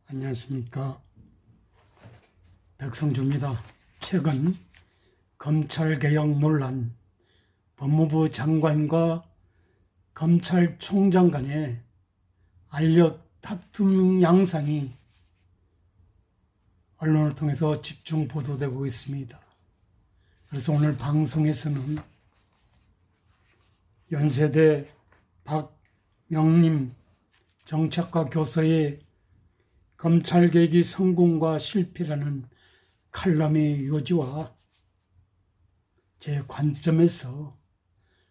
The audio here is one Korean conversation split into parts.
안녕하십니까. 백성주입니다. 최근 검찰개혁 논란, 법무부 장관과 검찰총장 간의 알력 다툼 양상이 언론을 통해서 집중 보도되고 있습니다. 그래서 오늘 방송에서는 연세대 박명림 정책과 교수의 검찰개혁의 성공과 실패라는 칼럼의 요지와 제 관점에서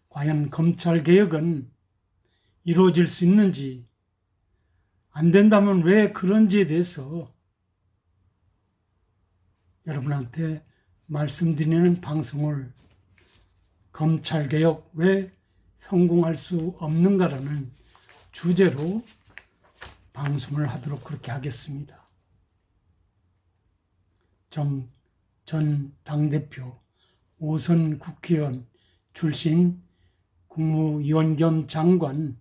과연 검찰개혁은 이루어질 수 있는지, 안 된다면 왜 그런지에 대해서 여러분한테 말씀드리는 방송을 검찰개혁 왜 성공할 수 없는가라는 주제로 방송을 하도록 그렇게 하겠습니다. 전 당대표 5선 국회의원 출신 국무위원 겸 장관으로서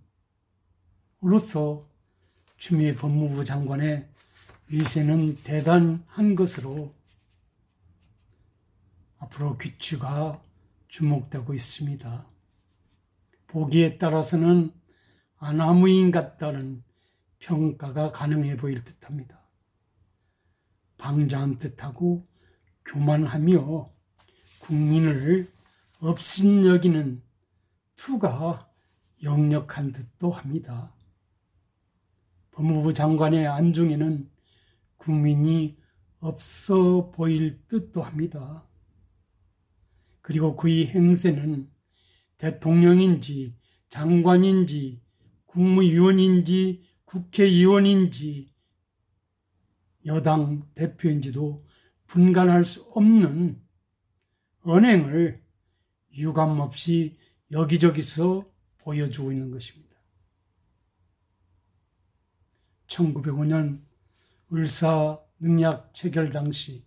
추미애 법무부 장관의 위세는 대단한 것으로 앞으로 귀추가 주목되고 있습니다. 보기에 따라서는 아나무인 같다는 평가가 가능해 보일 듯합니다. 방자한 듯하고 교만하며 국민을 업신여기는 투가 역력한 듯도 합니다. 법무부 장관의 안중에는 국민이 없어 보일 듯도 합니다. 그리고 그의 행세는 대통령인지 장관인지 국무위원인지 국회의원인지 여당 대표인지도 분간할 수 없는 언행을 유감없이 여기저기서 보여주고 있는 것입니다. 1905년 을사능약 체결 당시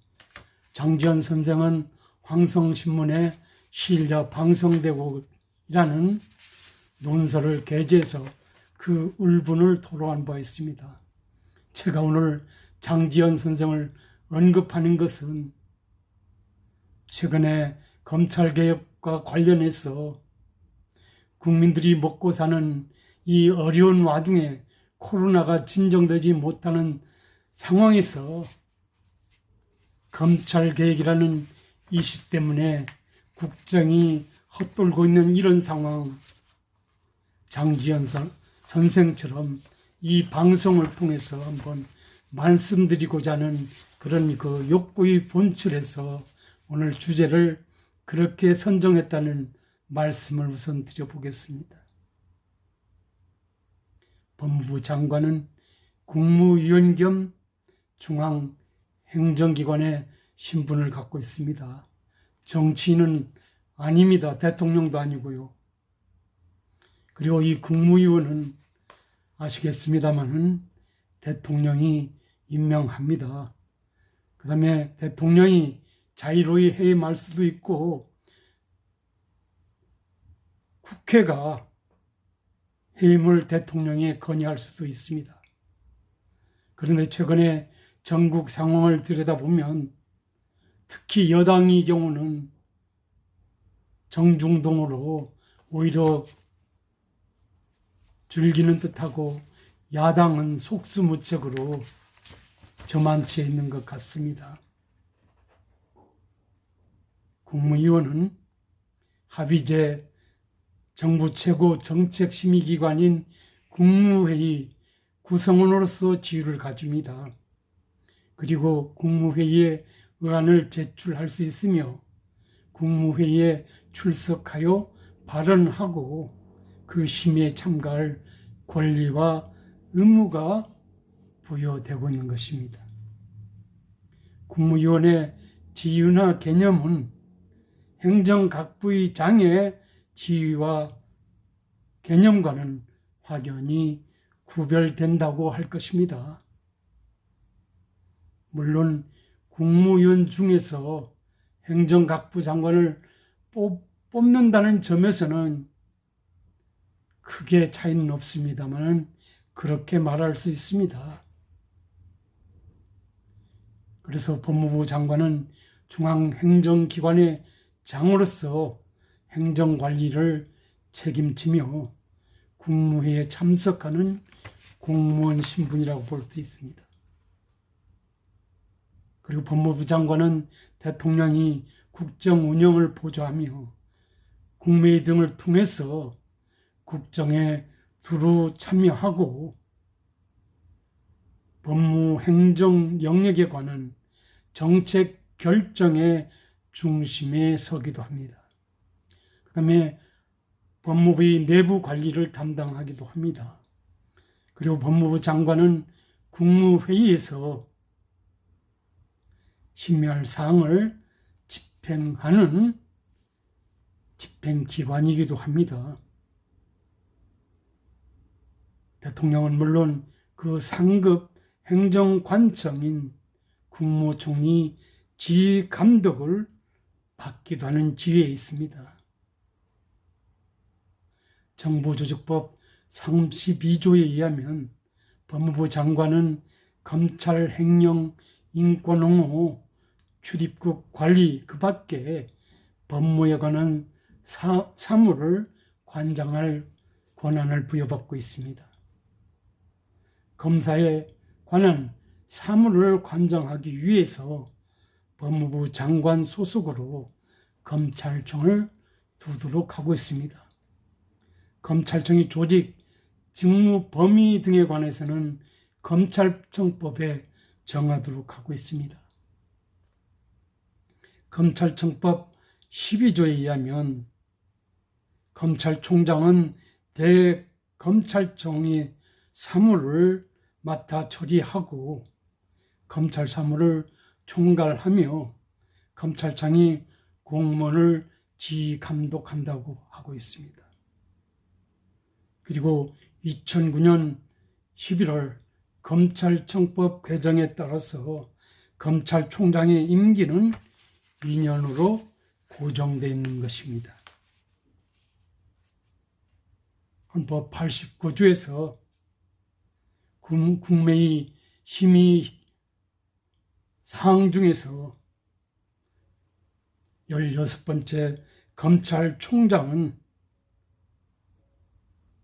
장지원 선생은 황성신문에 시일자 방성대국이라는 논설을 게재해서 그 울분을 토로한 바 있습니다. 제가 오늘 장지원 선생을 언급하는 것은 최근에 검찰개혁과 관련해서 국민들이 먹고 사는 이 어려운 와중에 코로나가 진정되지 못하는 상황에서 검찰개혁이라는 이슈 때문에 국정이 헛돌고 있는 이런 상황, 장지원 선생처럼 이 방송을 통해서 한번 말씀드리고자 하는 그런 그 욕구의 본질에서 오늘 주제를 그렇게 선정했다는 말씀을 우선 드려보겠습니다. 법무부 장관은 국무위원 겸 중앙행정기관의 신분을 갖고 있습니다. 정치인은 아닙니다. 대통령도 아니고요. 그리고 이 국무위원은 아시겠습니다만은 대통령이 임명합니다. 그 다음에 대통령이 자유로이 해임할 수도 있고 국회가 해임을 대통령에 건의할 수도 있습니다. 그런데 최근에 전국 상황을 들여다보면 특히 여당의 경우는 정중동으로 오히려 즐기는 듯하고 야당은 속수무책으로 저만치에 있는 것 같습니다. 국무위원은 합의제 정부 최고 정책심의기관인 국무회의 구성원으로서 지위를 가집니다. 그리고 국무회의에 의안을 제출할 수 있으며 국무회의에 출석하여 발언하고 그 심의에 참가할 권리와 의무가 부여되고 있는 것입니다. 국무위원의 지위나 개념은 행정각부의 장의 지위와 개념과는 확연히 구별된다고 할 것입니다. 물론 국무위원 중에서 행정각부 장관을 뽑는다는 점에서는 크게 차이는 없습니다만 그렇게 말할 수 있습니다. 그래서 법무부 장관은 중앙행정기관의 장으로서 행정관리를 책임지며 국무회의에 참석하는 공무원 신분이라고 볼 수 있습니다. 그리고 법무부 장관은 대통령이 국정 운영을 보좌하며 국무회의 등을 통해서 국정에 두루 참여하고 법무 행정 영역에 관한 정책 결정의 중심에 서기도 합니다. 그 다음에 법무부의 내부 관리를 담당하기도 합니다. 그리고 법무부 장관은 국무회의에서 심의할 사항을 집행하는 집행기관이기도 합니다. 대통령은 물론 그 상급 행정관청인 국무총리 지휘감독을 받기도 하는 지위에 있습니다. 정부조직법 32조에 의하면 법무부 장관은 검찰 행령 인권옹호 출입국 관리 그 밖에 법무에 관한 사무를 관장할 권한을 부여받고 있습니다. 검사에 관한 사무를 관장하기 위해서 법무부 장관 소속으로 검찰청을 두도록 하고 있습니다. 검찰청의 조직, 직무 범위 등에 관해서는 검찰청법에 정하도록 하고 있습니다. 검찰청법 12조에 의하면 검찰총장은 대검찰청의 사무를 맡아 처리하고 검찰 사무를 총괄하며 검찰청이 공무원을 지휘 감독한다고 하고 있습니다. 그리고 2009년 11월 검찰청법 개정에 따라서 검찰총장의 임기는 2년으로 고정되어 있는 것입니다. 헌법 89조에서 국무회의 심의 사항 중에서 16번째 검찰총장은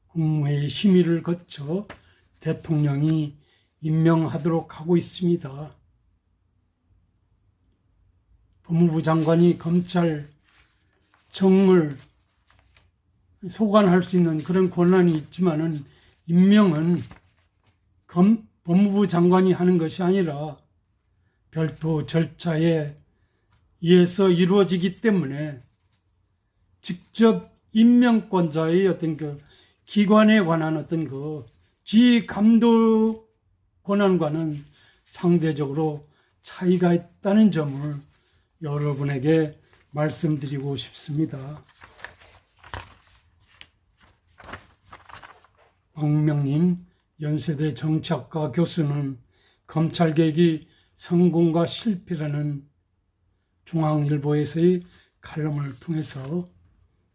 국무회의 심의를 거쳐 대통령이 임명하도록 하고 있습니다. 법무부 장관이 검찰청을 소관할 수 있는 그런 권한이 있지만은 임명은 법무부 장관이 하는 것이 아니라 별도 절차에 의해서 이루어지기 때문에 직접 임명권자의 어떤 그 기관에 관한 어떤 그 지휘 감독 권한과는 상대적으로 차이가 있다는 점을 여러분에게 말씀드리고 싶습니다. 박명림 연세대 정치학과 교수는 검찰개혁이 성공과 실패라는 중앙일보에서의 칼럼을 통해서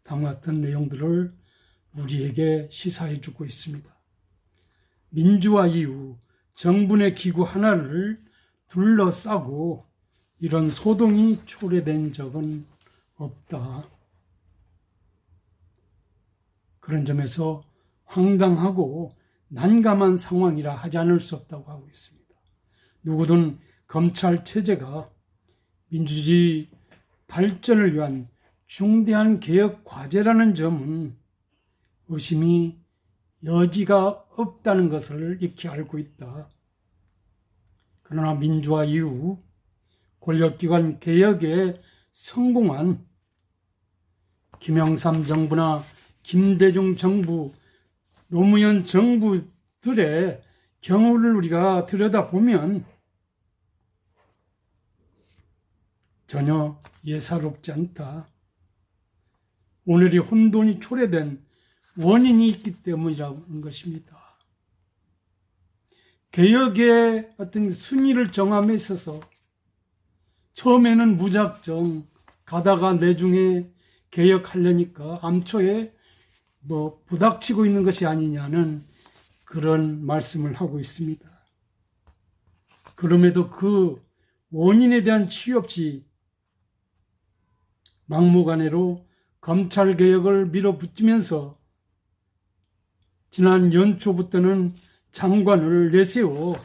다음과 같은 내용들을 우리에게 시사해 주고 있습니다. 민주화 이후 정부의 기구 하나를 둘러싸고 이런 소동이 초래된 적은 없다. 그런 점에서 황당하고 난감한 상황이라 하지 않을 수 없다고 하고 있습니다. 누구든 검찰 체제가 민주주의 발전을 위한 중대한 개혁 과제라는 점은 의심이 여지가 없다는 것을 익히 알고 있다. 그러나 민주화 이후 권력기관 개혁에 성공한 김영삼 정부나 김대중 정부, 노무현 정부들의 경우를 우리가 들여다보면 전혀 예사롭지 않다. 오늘이 혼돈이 초래된 원인이 있기 때문이라는 것입니다. 개혁의 어떤 순위를 정함에 있어서 처음에는 무작정 가다가 내중에 개혁하려니까 암초에 부닥치고 있는 것이 아니냐는 그런 말씀을 하고 있습니다. 그럼에도 그 원인에 대한 치유 없이 막무가내로 검찰개혁을 밀어붙이면서 지난 연초부터는 장관을 내세워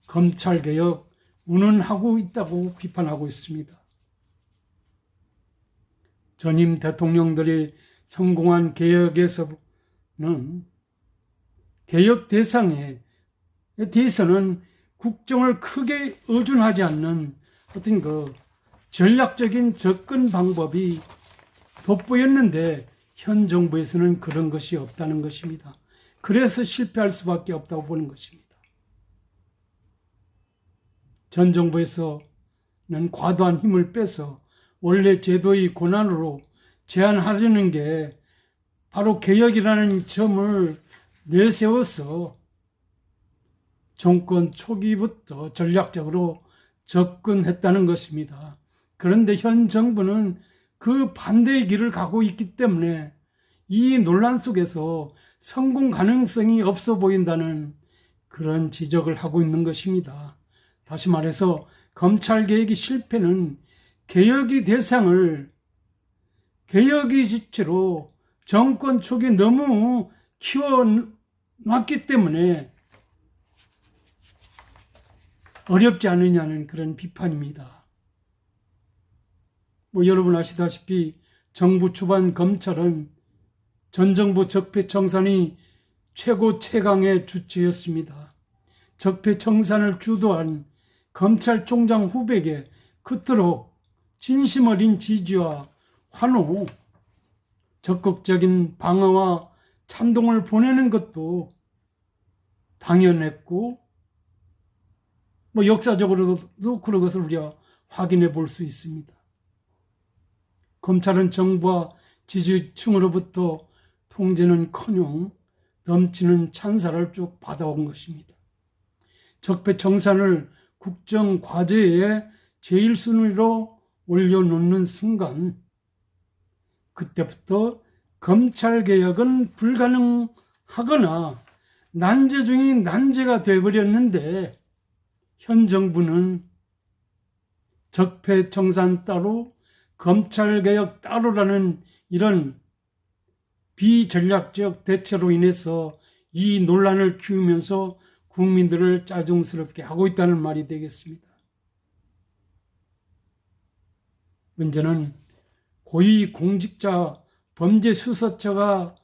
검찰개혁 운운하고 있다고 비판하고 있습니다. 전임 대통령들이 성공한 개혁에서는 개혁 대상에 대해서는 국정을 크게 의존하지 않는 어떤 전략적인 접근 방법이 돋보였는데 현 정부에서는 그런 것이 없다는 것입니다. 그래서 실패할 수밖에 없다고 보는 것입니다. 전 정부에서는 과도한 힘을 빼서 원래 제도의 권한으로 제한하려는 게 바로 개혁이라는 점을 내세워서 정권 초기부터 전략적으로 접근했다는 것입니다. 그런데 현 정부는 그 반대의 길을 가고 있기 때문에 이 논란 속에서 성공 가능성이 없어 보인다는 그런 지적을 하고 있는 것입니다. 다시 말해서 검찰개혁의 실패는 개혁의 대상을 개혁의 주체로 정권 초기에 너무 키워놨기 때문에 어렵지 않느냐는 그런 비판입니다. 여러분 아시다시피 정부 초반 검찰은 전 정부 적폐청산이 최고 최강의 주체였습니다. 적폐청산을 주도한 검찰총장 후배에게 그토록 진심 어린 지지와 환호, 적극적인 방어와 찬동을 보내는 것도 당연했고 역사적으로도 그런 것을 우리가 확인해 볼 수 있습니다. 검찰은 정부와 지지층으로부터 통제는커녕 넘치는 찬사를 쭉 받아온 것입니다. 적폐청산을 국정과제의 제1순위로 올려놓는 순간 그때부터 검찰개혁은 불가능하거나 난제 중인 난제가 되어버렸는데 현 정부는 적폐청산 따로 검찰개혁 따로라는 이런 비전략적 대처로 인해서 이 논란을 키우면서 국민들을 짜증스럽게 하고 있다는 말이 되겠습니다. 문제는 고위공직자 범죄수사처가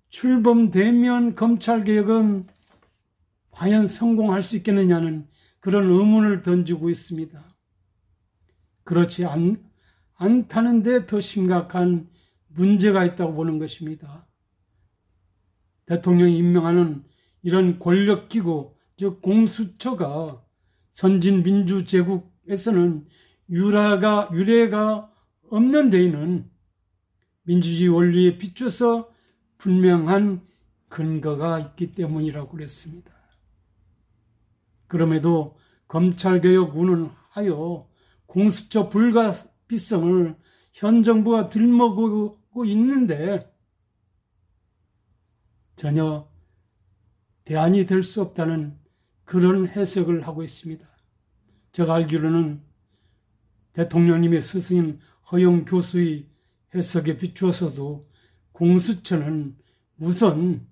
출범되면 검찰개혁은 과연 성공할 수 있겠느냐는 그런 의문을 던지고 있습니다. 그렇지 않다는데 더 심각한 문제가 있다고 보는 것입니다. 대통령이 임명하는 이런 권력기구, 즉 공수처가 선진 민주제국에서는 유례가 없는 데에는 민주주의 원리에 비춰서 분명한 근거가 있기 때문이라고 그랬습니다. 그럼에도 검찰개혁 운운하여 공수처 불가피성을 현 정부가 들먹고 있는데 전혀 대안이 될 수 없다는 그런 해석을 하고 있습니다. 제가 알기로는 대통령님의 스승인 허영 교수의 해석에 비추어서도 공수처는 우선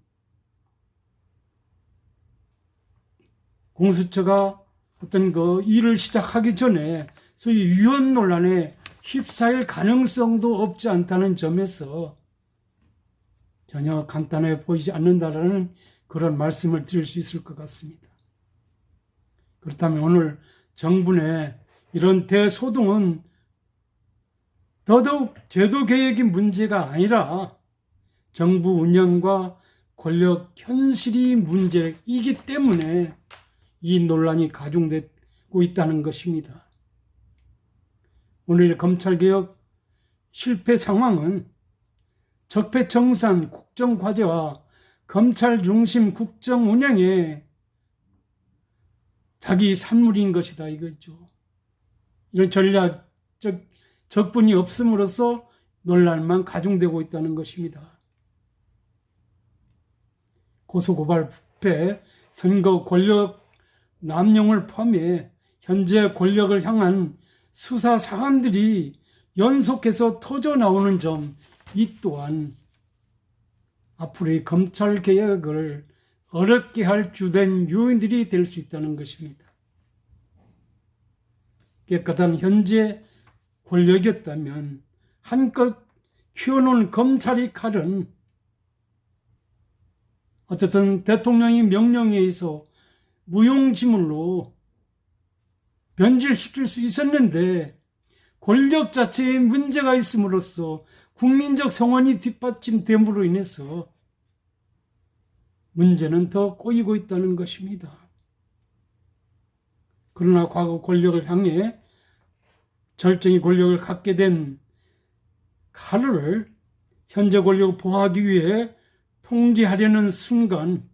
공수처가 어떤 일을 시작하기 전에 소위 위헌 논란에 휩싸일 가능성도 없지 않다는 점에서 전혀 간단해 보이지 않는다라는 그런 말씀을 드릴 수 있을 것 같습니다. 그렇다면 오늘 정부 내 이런 대소동은 더더욱 제도개혁이 문제가 아니라 정부 운영과 권력 현실이 문제이기 때문에 이 논란이 가중되고 있다는 것입니다. 오늘의 검찰개혁 실패 상황은 적폐청산 국정과제와 검찰 중심 국정 운영에 자기 산물인 것이다 이거죠. 이런 전략적 적분이 없음으로써 논란만 가중되고 있다는 것입니다. 고소고발 부패, 선거 권력 남용을 포함해 현재 권력을 향한 수사 사안들이 연속해서 터져 나오는 점, 이 또한 앞으로의 검찰 개혁을 어렵게 할 주된 요인들이 될 수 있다는 것입니다. 깨끗한 현재 권력이었다면 한껏 키워놓은 검찰의 칼은 어쨌든 대통령이 명령에 의해서 무용지물로 변질시킬 수 있었는데 권력 자체에 문제가 있음으로써 국민적 성원이 뒷받침됨으로 인해서 문제는 더 꼬이고 있다는 것입니다. 그러나 과거 권력을 향해 절정의 권력을 갖게 된 칼을 현재 권력을 보호하기 위해 통제하려는 순간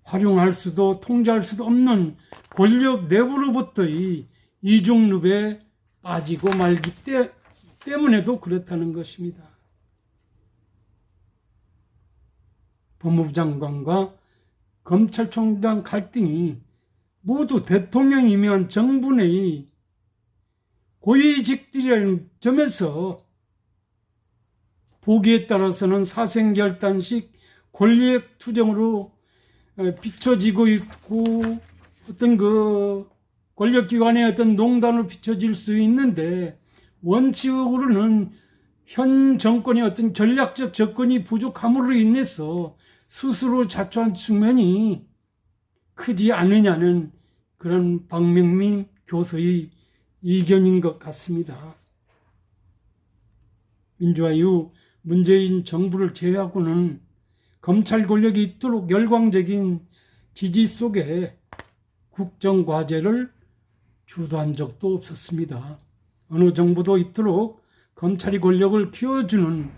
활용할 수도 통제할 수도 없는 권력 내부로부터의 이중룹에 빠지고 말기 때문에도 그렇다는 것입니다. 법무부 장관과 검찰총장 갈등이 모두 대통령이 임명한 정부 내의 고위직들이라는 점에서 보기에 따라서는 사생결단식 권력 투쟁으로 비춰지고 있고 어떤 그 권력기관의 어떤 농단으로 비춰질 수 있는데 원칙으로는 현 정권의 어떤 전략적 접근이 부족함으로 인해서 스스로 자초한 측면이 크지 않느냐는 그런 박명민 교수의 의견인 것 같습니다. 민주화 이후 문재인 정부를 제외하고는 검찰 권력이 이토록 열광적인 지지 속에 국정과제를 주도한 적도 없었습니다. 어느 정부도 이토록 검찰이 권력을 키워주는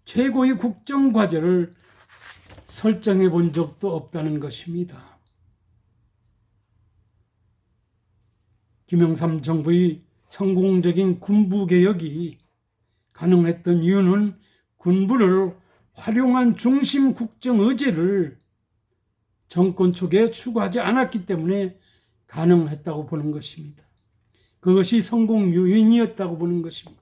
최고의 국정과제를 설정해 본 적도 없다는 것입니다. 김영삼 정부의 성공적인 군부개혁이 가능했던 이유는 군부를 활용한 중심 국정 의제를 정권 초기에 추구하지 않았기 때문에 가능했다고 보는 것입니다. 그것이 성공 요인이었다고 보는 것입니다.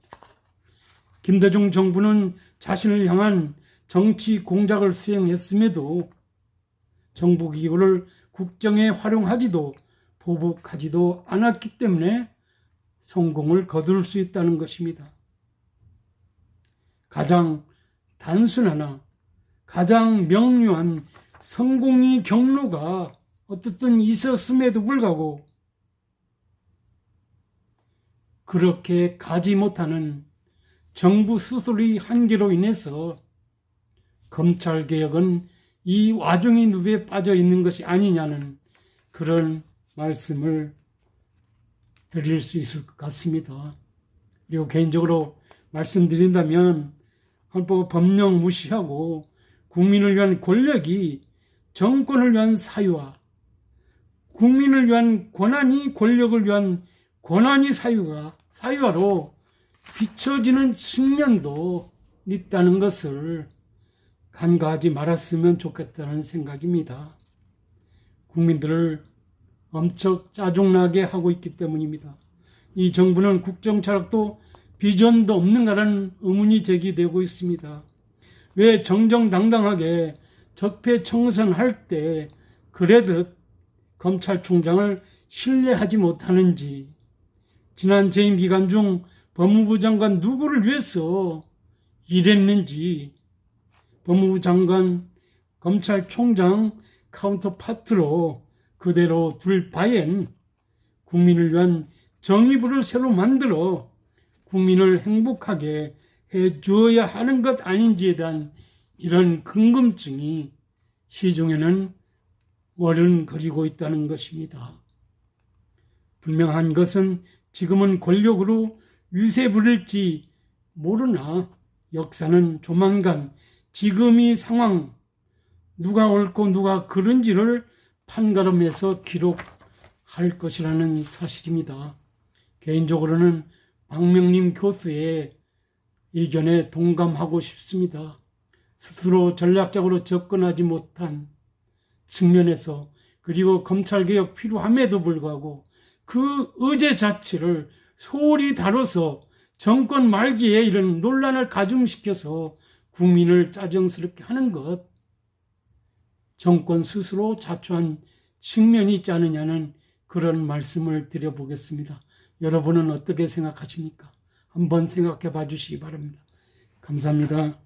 김대중 정부는 자신을 향한 정치 공작을 수행했음에도 정부 기구를 국정에 활용하지도 보복하지도 않았기 때문에 성공을 거둘 수 있다는 것입니다. 가장 단순하나 가장 명료한 성공의 경로가 어떻든 있었음에도 불구하고 그렇게 가지 못하는 정부 스스로의 한계로 인해서 검찰개혁은 이 와중의 늪에 빠져 있는 것이 아니냐는 그런 말씀을 드릴 수 있을 것 같습니다. 그리고 개인적으로 말씀드린다면 헌법 법령 무시하고 국민을 위한 권력이 정권을 위한 사유와 국민을 위한 권한이 권력을 위한 권한이 사유화로 비춰지는 측면도 있다는 것을 간과하지 말았으면 좋겠다는 생각입니다. 국민들을 엄청 짜증나게 하고 있기 때문입니다. 이 정부는 국정 철학도 비전도 없는가라는 의문이 제기되고 있습니다. 왜 정정당당하게 적폐청산할 때 그래도 검찰총장을 신뢰하지 못하는지, 지난 재임 기간 중 법무부 장관 누구를 위해서 일했는지, 법무부 장관, 검찰총장 카운터파트로 그대로 둘 바엔 국민을 위한 정의부를 새로 만들어 국민을 행복하게 해주어야 하는 것 아닌지에 대한 이런 궁금증이 시중에는 어른거리고 있다는 것입니다. 분명한 것은 지금은 권력으로 유세 부릴지 모르나 역사는 조만간 지금의 상황, 누가 옳고 누가 그른지를 판가름해서 기록할 것이라는 사실입니다. 개인적으로는 박명림 교수의 의견에 동감하고 싶습니다. 스스로 전략적으로 접근하지 못한 측면에서 그리고 검찰개혁 필요함에도 불구하고 그 의제 자체를 소홀히 다뤄서 정권 말기에 이런 논란을 가중시켜서 국민을 짜증스럽게 하는 것, 정권 스스로 자초한 측면이 있지 않느냐는 그런 말씀을 드려보겠습니다. 여러분은 어떻게 생각하십니까? 한번 생각해 봐 주시기 바랍니다. 감사합니다.